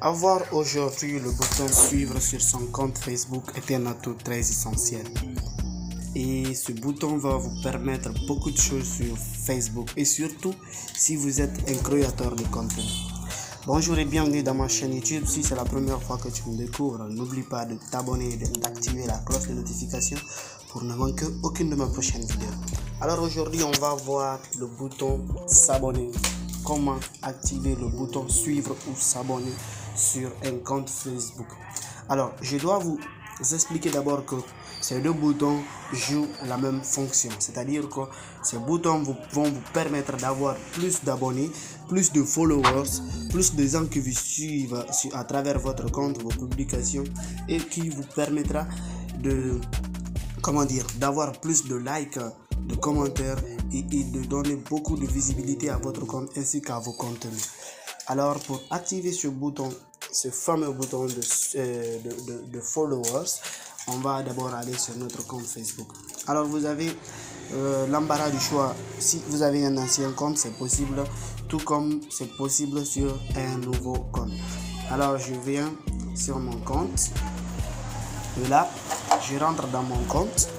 Avoir aujourd'hui le bouton suivre sur son compte Facebook est un atout très essentiel. Et ce bouton va vous permettre beaucoup de choses sur Facebook et surtout si vous êtes un créateur de contenu. Bonjour et bienvenue dans ma chaîne YouTube. Si c'est la première fois que tu me découvres, n'oublie pas de t'abonner et d'activer la cloche de notification pour ne manquer aucune de mes prochaines vidéos. Alors aujourd'hui, on va voir le bouton s'abonner. Comment activer le bouton suivre ou s'abonner sur un compte Facebook. Alors, je dois vous expliquer d'abord que ces deux boutons jouent la même fonction. C'est-à-dire que ces boutons vont vous permettre d'avoir plus d'abonnés, plus de followers, plus de gens qui vous suivent à travers votre compte, vos publications, et qui vous permettra de, d'avoir plus de likes, de commentaires et de donner beaucoup de visibilité à votre compte ainsi qu'à vos contenus. Alors pour activer ce bouton, ce fameux bouton de followers, on va d'abord aller sur notre compte Facebook. Alors vous avez l'embarras du choix. Si vous avez un ancien compte, c'est possible, tout comme c'est possible sur un nouveau compte. Alors je viens sur mon compte et là je rentre dans mon compte.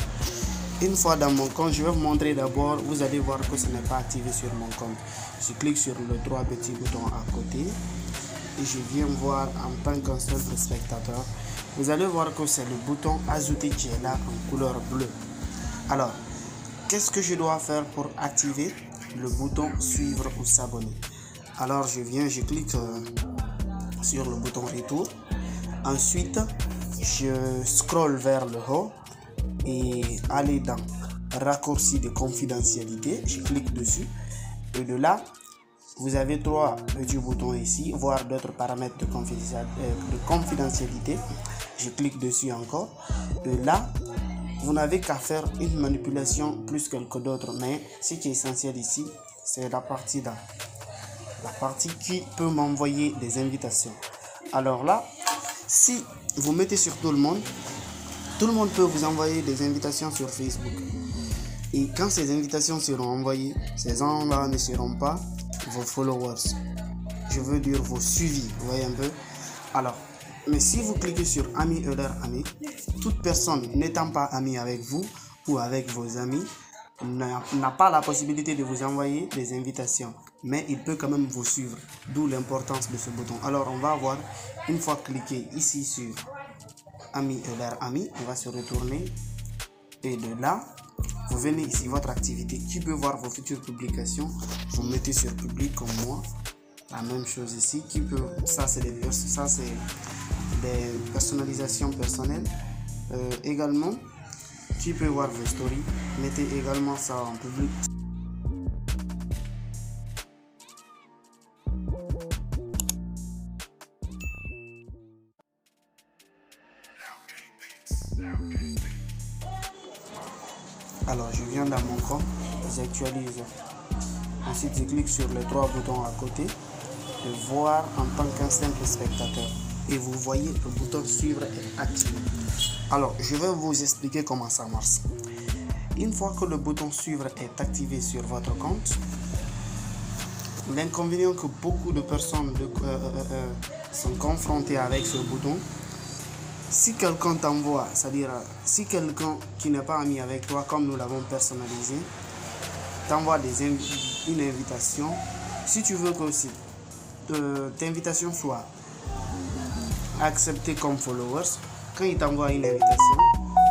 Une fois dans mon compte, je vais vous montrer d'abord, vous allez voir que ce n'est pas activé sur mon compte. Je clique sur les trois petits boutons à côté et je viens voir en tant qu'un simple spectateur. Vous allez voir que c'est le bouton ajouter qui est là en couleur bleue. Alors, qu'est-ce que je dois faire pour activer le bouton suivre ou s'abonner? Alors, je clique sur le bouton retour. Ensuite, je scrolle vers le haut et aller dans raccourci de confidentialité. Je clique dessus et de là vous avez trois petits boutons ici, voir d'autres paramètres de confidentialité. Je clique dessus encore. De là vous n'avez qu'à faire une manipulation plus que d'autres, mais ce qui est essentiel ici c'est la partie là, la partie qui peut m'envoyer des invitations. Alors là, si vous mettez sur tout le monde peut vous envoyer des invitations sur Facebook. Et quand ces invitations seront envoyées, ces gens-là ne seront pas vos followers. Je veux dire vos suivis, vous voyez un peu. Alors, mais si vous cliquez sur amis et leurs amis, toute personne n'étant pas amie avec vous ou avec vos amis n'a pas la possibilité de vous envoyer des invitations. Mais il peut quand même vous suivre, d'où l'importance de ce bouton. Alors, on va voir, une fois cliqué ici sur amis et leurs amis, on va se retourner et de là vous venez ici votre activité qui peut voir vos futures publications, vous mettez sur public comme moi, la même chose ici qui peut, ça c'est des personnalisations personnelles. Également qui peut voir vos stories, mettez également ça en public. Alors je viens dans mon compte, j'actualise. Ensuite je clique sur les trois boutons à côté de voir en tant qu'un simple spectateur. Et vous voyez le bouton suivre est activé. Alors je vais vous expliquer comment ça marche. Une fois que le bouton suivre est activé sur votre compte, l'inconvénient que beaucoup de personnes sont confrontées avec ce bouton, si quelqu'un t'envoie, c'est-à-dire si quelqu'un qui n'est pas ami avec toi, comme nous l'avons personnalisé, t'envoie une invitation, si tu veux que cette invitation soit acceptée comme followers, quand il t'envoie une invitation,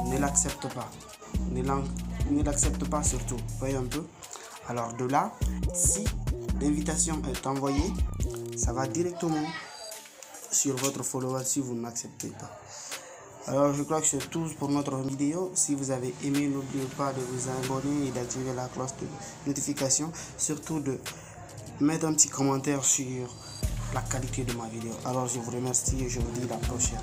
ne l'accepte pas. Ne l'accepte pas surtout, voyez un peu. Alors de là, si l'invitation est envoyée, ça va directement sur votre follower si vous ne l'acceptez pas. Alors je crois que c'est tout pour notre vidéo. Si vous avez aimé, n'oubliez pas de vous abonner et d'activer la cloche de notification. Surtout de mettre un petit commentaire sur la qualité de ma vidéo. Alors je vous remercie et je vous dis à la prochaine.